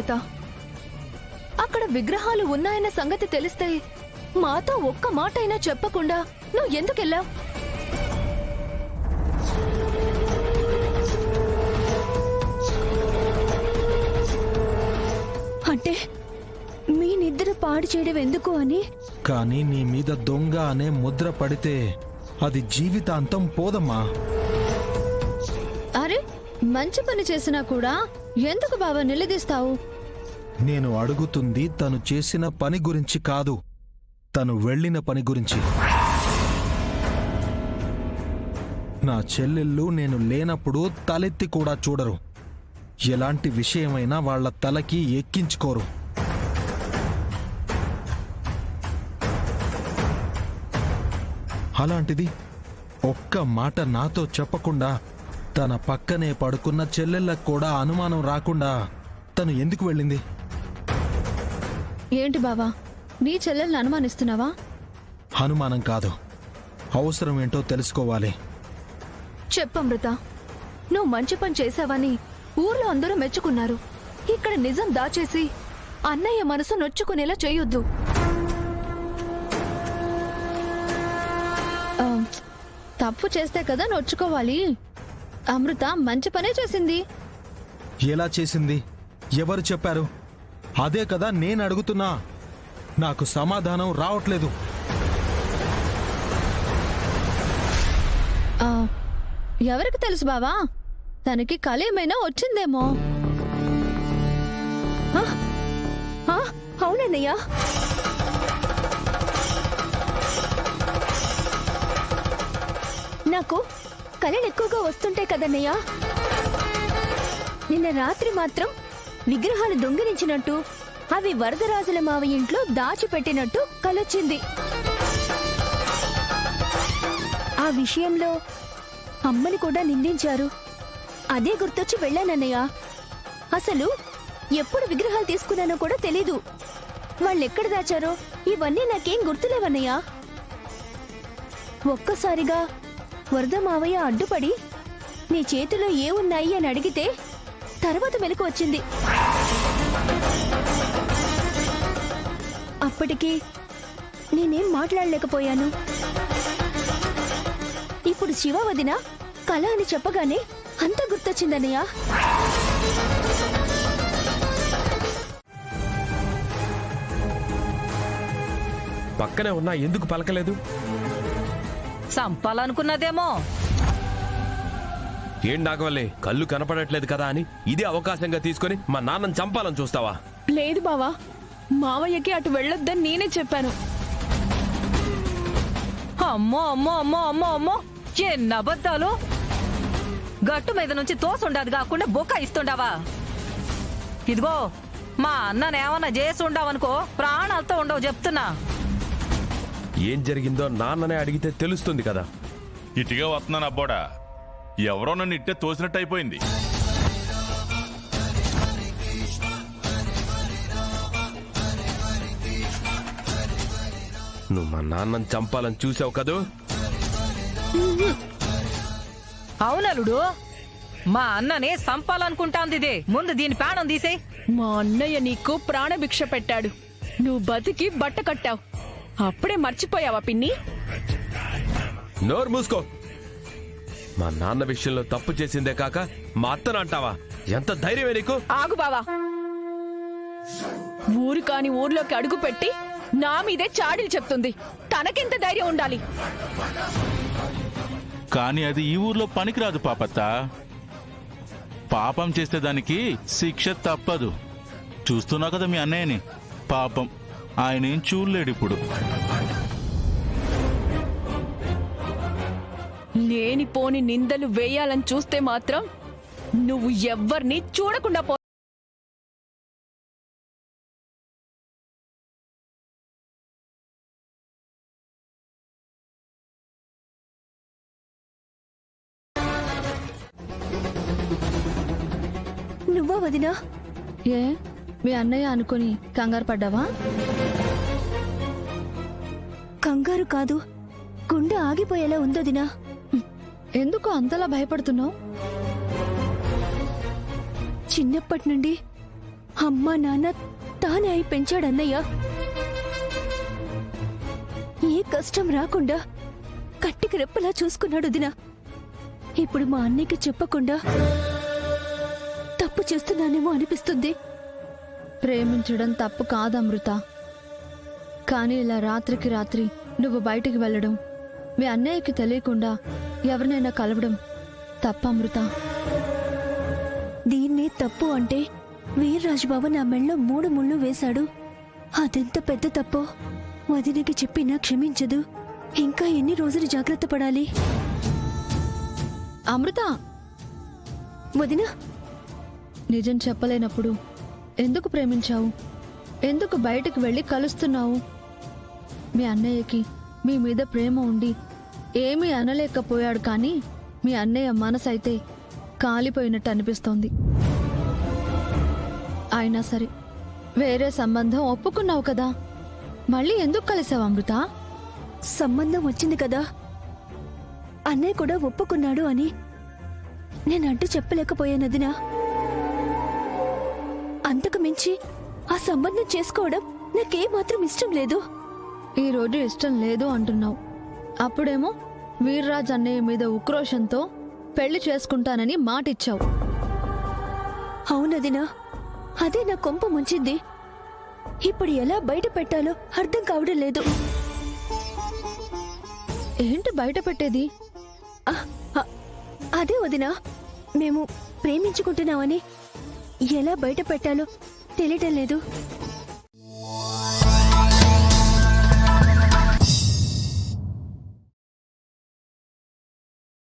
అమృత. అక్కడ విగ్రహాలు ఉన్నాయన్న సంగతి తెలిస్తే మాతో ఒక్క మాటైనా చెప్పకుండా నువ్వు ఎందుకెళ్ళావు? అంటే మీ నిద్ర పాడు చేయడం ఎందుకు అని. కానీ నీ మీద దొంగ అనే ముద్ర పడితే అది జీవితాంతం పోదమ్మా. అరే, మంచి పని చేసినా కూడా ఎందుకు బావా నిలదీస్తావు? నేను అడుగుతుంది తను చేసిన పని గురించి కాదు, తను వెళ్ళిన పని గురించి. నా చెల్లెళ్ళు నేను లేనప్పుడు తలెత్తి కూడా చూడరు. ఎలాంటి విషయమైనా వాళ్ల తలకి ఎక్కించుకోరు. అలాంటిది ఒక్క మాట నాతో చెప్పకుండా తన పక్కనే పడుకున్న చెల్లెళ్ళకు కూడా అనుమానం రాకుండా తను ఎందుకు వెళ్ళింది? ఏంటి బావా, నీ చెల్లెల్ని అనుమానిస్తున్నావా? అనుమానం కాదు, అవసరం ఏంటో తెలుసుకోవాలి. చెప్పమృత, నువ్వు మంచి పని చేశావని ఊర్లో అందరూ మెచ్చుకున్నారు. ఇక్కడ నిజం దాచేసి అన్నయ్య మనసు నొచ్చుకునేలా చేయొద్దు. తప్పు చేస్తే కదా నొచ్చుకోవాలి. అమృత మంచి పనే చేసింది. ఎలా చేసింది? ఎవరు చెప్పారు? అదే కదా నేను అడుగుతున్నా. నాకు సమాధానం రావట్లేదు. ఎవరికి తెలుసు బావా, తనకి కళ ఏమైనా వచ్చిందేమో. అవునన్నయ్యా, నాకు కళలు ఎక్కువగా వస్తుంటాయి కదన్నయ్యా. నిన్న రాత్రి మాత్రం విగ్రహాలు దొంగిలించినట్టు, అవి వరదరాజుల మావయ్య ఇంట్లో దాచిపెట్టినట్టు కలొచ్చింది. ఆ విషయంలో అమ్మని కూడా నిందించారు. అదే గుర్తొచ్చి వెళ్ళానన్నయ్య. అసలు ఎప్పుడు విగ్రహాలు తీసుకున్నానో కూడా తెలీదు. వాళ్ళెక్కడ దాచారో ఇవన్నీ నాకేం గుర్తులేవన్నయ్యా. ఒక్కసారిగా వరద మావయ్య అడ్డుపడి నీ చేతిలో ఏమున్నాయి అని అడిగితే తర్వాత మెలకు వచ్చింది. అప్పటికి నేనేం మాట్లాడలేకపోయాను. ఇప్పుడు శివ వదిన కళ అని చెప్పగానే అంతా గుర్తొచ్చిందన్నయ్య. పక్కనే ఉన్నా ఎందుకు పలకలేదు? సంపాలనుకున్నదేమో. ఏం నాగవల్లి, కళ్ళు కనపడట్లేదు కదా అని ఇదే అవకాశంగా తీసుకొని మా నాన్నని చంపాలని చూస్తావా? లేదు బావా, మావయ్యకి అటు వెళ్ళొద్దని నేనే చెప్పాను. అమ్మో అమ్మో అమ్మో అమ్మో అమ్మో, ఎన్ని అబద్ధాలు! గట్టు మీద నుంచి తోసుండదు కాకుండా బొక్క ఇస్తుండావా? ఇదిగో, మా అన్ననేమన్నా చేసి ఉండవనుకో ప్రాణాలతో ఉండవు చెప్తున్నా. ఏం జరిగిందో నాన్ననే అడిగితే తెలుస్తుంది కదా. ఇటుగా వస్తున్నాను అబ్బోడా, ఎవరో నన్ను ఇట్టే తోసినట్టు అయిపోయింది. నువ్వు మా నాన్నని చంపాలని చూసావు కదూ? అవునలుడు, మా అన్ననే సంపాలనుకుంటాంది ఇదే. ముందు దీని ప్రాణం తీసే. మా అన్నయ్య నీకు ప్రాణభిక్ష పెట్టాడు, నువ్వు బతికి బట్ట కట్టావు. అప్పుడే మర్చిపోయావా పిన్ని? నోరు మూసుకో. మా నాన్న విషయంలో తప్పు చేసిందే కాక మా అత్తను అంటావా? ఎంత ధైర్యమే నీకు? ఆగు బావా, ఊరు కాని ఊర్లోకి అడుగు పెట్టి నా మీదే చాడీలు చెప్తుంది. తనకెంత ధైర్యం ఉండాలి? కానీ అది ఈ ఊర్లో పనికిరాదు పాపత్త. పాపం చేస్తే దానికి శిక్ష తప్పదు. చూస్తున్నా కదా మీ అన్నయ్యని, పాపం ఆయన ఏం చూడలేడు ఇప్పుడు. లేనిపోని నిందలు వేయాలని చూస్తే మాత్రం నువ్వు ఎవ్వరిని చూడకుండా పో. నువ్వా వదినా? ఏ, మీ అన్నయ్య అనుకుని కంగారు పడ్డావా? కంగారు కాదు, గుండె ఆగిపోయేలా ఉందొదినా. ఎందుకు అంతలా భయపడుతున్నావు? చిన్నప్పటి నుండి అమ్మా నాన్న తానే అయి పెంచాడన్నయ్య. ఏ కష్టం రాకుండా కట్టికి రెప్పలా చూసుకున్నాడు వదినా. ఇప్పుడు మా అన్నయ్యకి చెప్పకుండా తప్పు చేస్తున్నానేమో అనిపిస్తుంది. ప్రేమించడం తప్పు కాదు అమృత, కానీ ఇలా రాత్రికి రాత్రి నువ్వు బయటికి వెళ్ళడం, మీ అన్నయ్యకి తెలియకుండా ఎవరినైనా కలవడం తప్పు అమృత. దీన్నే తప్పు అంటే వీర్రాజుబాబు నా మెళ్ళో 3 ముళ్ళు వేశాడు. అదెంత పెద్ద తప్పో వదినకి చెప్పినా క్షమించదు. ఇంకా ఎన్ని రోజులు జాగ్రత్త పడాలి? అమృత, వదిన, నిజం చెప్పలేనప్పుడు ఎందుకు ప్రేమించావు? ఎందుకు బయటికి వెళ్ళి కలుస్తున్నావు? మీ అన్నయ్యకి మీ మీద ప్రేమ ఉండి ఏమీ అనలేకపోయాడు, కానీ మీ అన్నయ్య మనసైతే కాలిపోయినట్టు అనిపిస్తోంది. అయినా సరే వేరే సంబంధం ఒప్పుకున్నావు కదా, మళ్ళీ ఎందుకు కలిసావు అమృత? సంబంధం వచ్చింది కదా, అన్నయ్య కూడా ఒప్పుకున్నాడు అని నేను అడ్డు చెప్పలేకపోయానదినా. అంతకు మించి ఆ సంబంధం చేసుకోవడం నాకేమాత్రం ఇష్టం లేదు. ఈ రోజు ఇష్టం లేదు అంటున్నావు, అప్పుడేమో వీర్రాజ్ అన్నయ్య మీద ఉక్రోషంతో పెళ్లి చేసుకుంటానని మాటిచ్చావు. అవునదినా, అదే నా కొంప ముంచింది. ఇప్పుడు ఎలా బయట పెట్టాలో అర్థం కావడం లేదు. ఏంటి బయట పెట్టేది? అదే వదినా, మేము ప్రేమించుకుంటున్నామని ఎలా బయట పెట్టాలో తెలియటం లేదు.